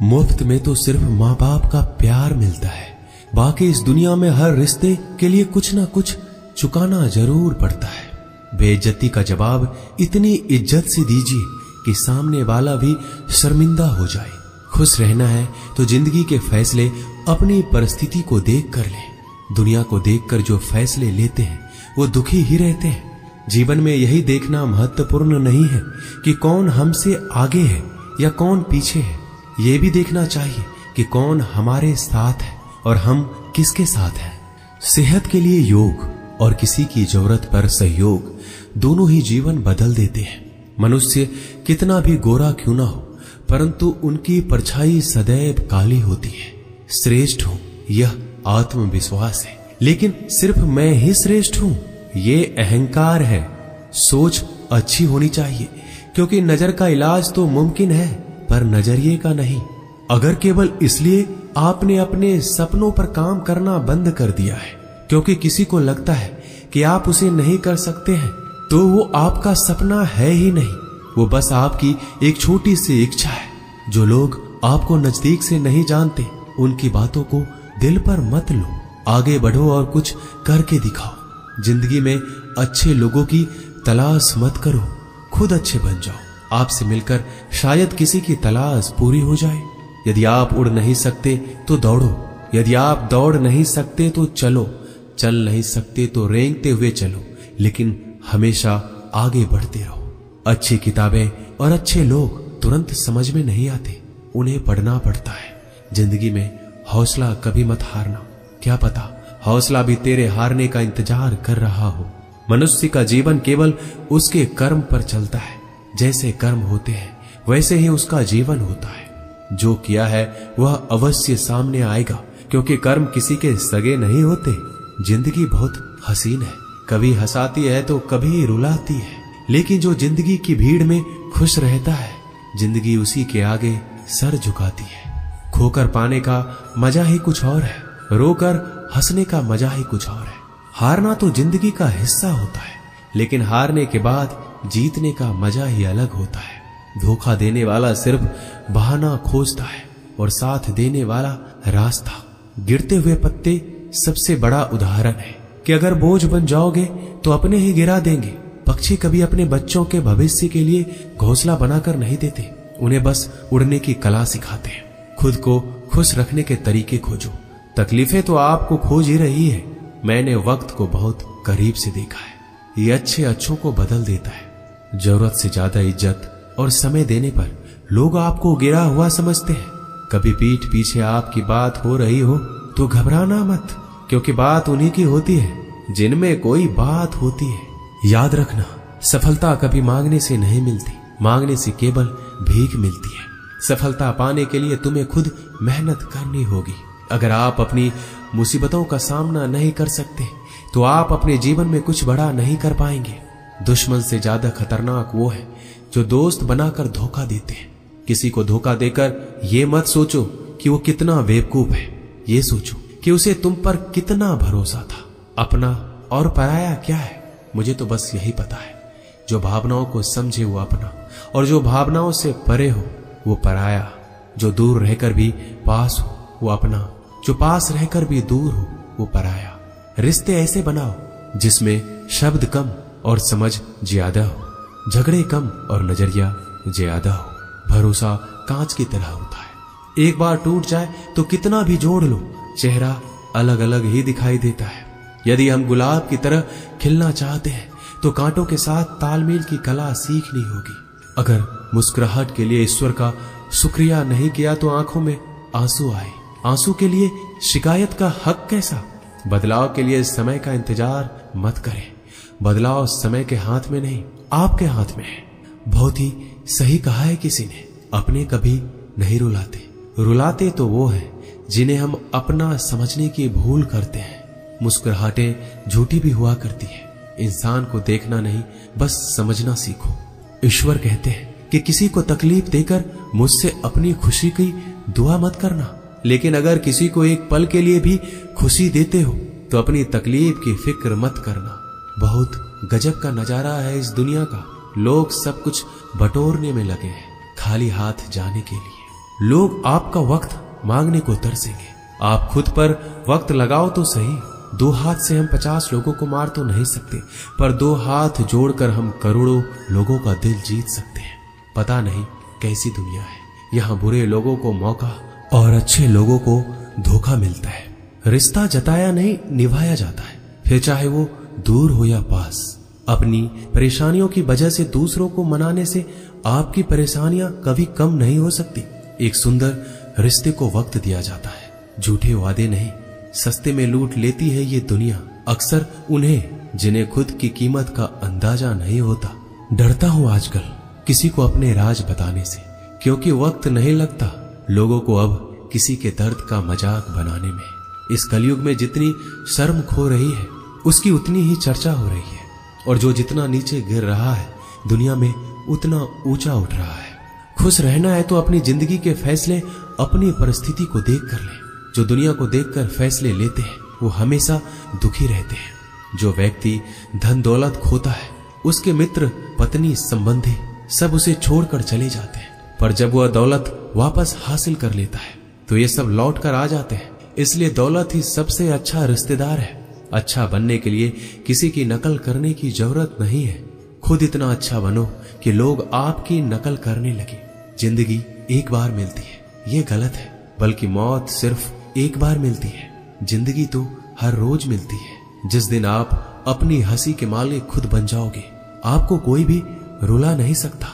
मुफ्त में तो सिर्फ माँ बाप का प्यार मिलता है, बाकी इस दुनिया में हर रिश्ते के लिए कुछ ना कुछ चुकाना जरूर पड़ता है। बेइज्जती का जवाब इतनी इज्जत से दीजिए कि सामने वाला भी शर्मिंदा हो जाए। खुश रहना है तो जिंदगी के फैसले अपनी परिस्थिति को देख कर लें। दुनिया को देखकर जो फैसले लेते हैं वो दुखी ही रहते हैं। जीवन में यही देखना महत्वपूर्ण नहीं है कि कौन हमसे आगे है या कौन पीछे है, ये भी देखना चाहिए कि कौन हमारे साथ है और हम किसके साथ हैं। सेहत के लिए योग और किसी की जरूरत पर सहयोग दोनों ही जीवन बदल देते हैं। मनुष्य कितना भी गोरा क्यों ना हो, परंतु उनकी परछाई सदैव काली होती है। श्रेष्ठ हूं यह आत्मविश्वास है, लेकिन सिर्फ मैं ही श्रेष्ठ हूं ये अहंकार है। सोच अच्छी होनी चाहिए, क्योंकि नजर का इलाज तो मुमकिन है पर नजरिए का नहीं। अगर केवल इसलिए आपने अपने सपनों पर काम करना बंद कर दिया है क्योंकि किसी को लगता है कि आप उसे नहीं कर सकते हैं, तो वो आपका सपना है ही नहीं, वो बस आपकी एक छोटी सी इच्छा है। जो लोग आपको नजदीक से नहीं जानते उनकी बातों को दिल पर मत लो, आगे बढ़ो और कुछ करके दिखाओ। जिंदगी में अच्छे लोगों की तलाश मत करो, खुद अच्छे बन जाओ। आपसे मिलकर शायद किसी की तलाश पूरी हो जाए। यदि आप उड़ नहीं सकते तो दौड़ो, यदि आप दौड़ नहीं सकते तो चलो, चल नहीं सकते तो रेंगते हुए चलो, लेकिन हमेशा आगे बढ़ते रहो। अच्छी किताबें और अच्छे लोग तुरंत समझ में नहीं आते, उन्हें पढ़ना पड़ता है। जिंदगी में हौसला कभी मत हारना, क्या पता हौसला भी तेरे हारने का इंतजार कर रहा हो। मनुष्य का जीवन केवल उसके कर्म पर चलता है। जैसे कर्म होते हैं वैसे ही उसका जीवन होता है। जो किया है वह अवश्य सामने आएगा, क्योंकि कर्म किसी के सगे नहीं होते। जिंदगी बहुत हसीन है, कभी हंसाती है तो कभी रुलाती है, लेकिन जो जिंदगी की भीड़ में खुश रहता है जिंदगी उसी के आगे सर झुकाती है। खोकर पाने का मजा ही कुछ और है, रोकर हंसने का मजा ही कुछ और है। हारना तो जिंदगी का हिस्सा होता है, लेकिन हारने के बाद जीतने का मजा ही अलग होता है। धोखा देने वाला सिर्फ बहाना खोजता है और साथ देने वाला रास्ता। गिरते हुए पत्ते सबसे बड़ा उदाहरण है कि अगर बोझ बन जाओगे तो अपने ही गिरा देंगे। पक्षी कभी अपने बच्चों के भविष्य के लिए घोंसला बनाकर नहीं देते, उन्हें बस उड़ने की कला सिखाते हैं। खुद को खुश रखने के तरीके खोजो, तकलीफें तो आपको खोज ही रही है। मैंने वक्त को बहुत करीब से देखा है, ये अच्छे अच्छों को बदल देता है। जरूरत से ज्यादा इज्जत और समय देने पर लोग आपको गिरा हुआ समझते हैं। कभी पीठ पीछे आपकी बात हो रही हो तो घबराना मत, क्योंकि बात उन्हीं की होती है जिनमें कोई बात होती है। याद रखना, सफलता कभी मांगने से नहीं मिलती, मांगने से केवल भीख मिलती है। सफलता पाने के लिए तुम्हें खुद मेहनत करनी होगी। अगर आप अपनी मुसीबतों का सामना नहीं कर सकते तो आप अपने जीवन में कुछ बड़ा नहीं कर पाएंगे। दुश्मन से ज्यादा खतरनाक वो है जो दोस्त बनाकर धोखा देते हैं। किसी को धोखा देकर ये मत सोचो कि वो कितना बेवकूफ है, ये सोचो कि उसे तुम पर कितना भरोसा था। अपना और पराया क्या है, मुझे तो बस यही पता है। जो भावनाओं को समझे वो अपना, और जो भावनाओं से परे हो वो पराया। जो दूर रहकर भी पास हो वो अपना, जो पास रहकर भी दूर हो वो पराया। रिश्ते ऐसे बनाओ जिसमें शब्द कम और समझ ज्यादा हो, झगड़े कम और नजरिया ज्यादा हो। भरोसा कांच की तरह होता है, एक बार टूट जाए तो कितना भी जोड़ लो चेहरा अलग अलग ही दिखाई देता है। यदि हम गुलाब की तरह खिलना चाहते हैं तो कांटों के साथ तालमेल की कला सीखनी होगी। अगर मुस्कुराहट के लिए ईश्वर का शुक्रिया नहीं किया तो आंखों में आंसू आए। आंसू के लिए शिकायत का हक कैसा? बदलाव के लिए समय का इंतजार मत करें, बदलाव समय के हाथ में नहीं आपके हाथ में है। बहुत ही सही कहा है किसी ने, अपने कभी नहीं रुलाते, रुलाते तो वो है जिन्हें हम अपना समझने की भूल करते हैं। मुस्कुराहटें झूठी भी हुआ करती है। इंसान को देखना नहीं बस समझना सीखो। ईश्वर कहते हैं कि किसी को तकलीफ देकर मुझसे अपनी खुशी की दुआ मत करना, लेकिन अगर किसी को एक पल के लिए भी खुशी देते हो तो अपनी तकलीफ की फिक्र मत करना। बहुत गजब का नजारा है इस दुनिया का, लोग सब कुछ बटोरने में लगे हैं खाली हाथ जाने के लिए। लोग आपका वक्त मांगने को तरसेंगे। आप खुद पर वक्त लगाओ तो सही। 2 हाथ से हम 50 लोगों को मार तो नहीं सकते, पर 2 हाथ जोड़कर हम करोड़ों लोगों का दिल जीत सकते हैं। पता नहीं कैसी दुनिया है, यहाँ बुरे लोगों को मौका और अच्छे लोगों को धोखा मिलता है। रिश्ता जताया नहीं निभाया जाता है, फिर चाहे वो दूर हो या पास। अपनी परेशानियों की वजह से दूसरों को मनाने से आपकी परेशानियां कभी कम नहीं हो सकती। एक सुंदर रिश्ते को वक्त दिया जाता है, झूठे वादे नहीं। सस्ते में लूट लेती है ये दुनिया अक्सर उन्हें जिन्हें खुद की कीमत का अंदाजा नहीं होता। डरता हूं आजकल किसी को अपने राज बताने से, क्योंकि वक्त नहीं लगता लोगों को अब किसी के दर्द का मजाक बनाने में। इस कलयुग में जितनी शर्म खो रही है उसकी उतनी ही चर्चा हो रही है, और जो जितना नीचे गिर रहा है दुनिया में उतना ऊंचा उठ रहा है। खुश रहना है तो अपनी जिंदगी के फैसले अपनी परिस्थिति को देख कर ले। जो दुनिया को देखकर फैसले लेते हैं वो हमेशा दुखी रहते हैं। जो व्यक्ति धन दौलत खोता है उसके मित्र पत्नी संबंधी सब उसे छोड़कर चले जाते हैं, पर जब वह दौलत वापस हासिल कर लेता है तो ये सब लौट कर आ जाते हैं। इसलिए दौलत ही सबसे अच्छा रिश्तेदार है। अच्छा बनने के लिए किसी की नकल करने की जरूरत नहीं है। खुद इतना अच्छा बनो कि लोग आपकी नकल करने लगे। जिंदगी एक बार मिलती है, ये गलत है, बल्कि मौत सिर्फ एक बार मिलती है। जिंदगी तो हर रोज मिलती है। जिस दिन आप अपनी हंसी के मालिक खुद बन जाओगे आपको कोई भी रुला नहीं सकता।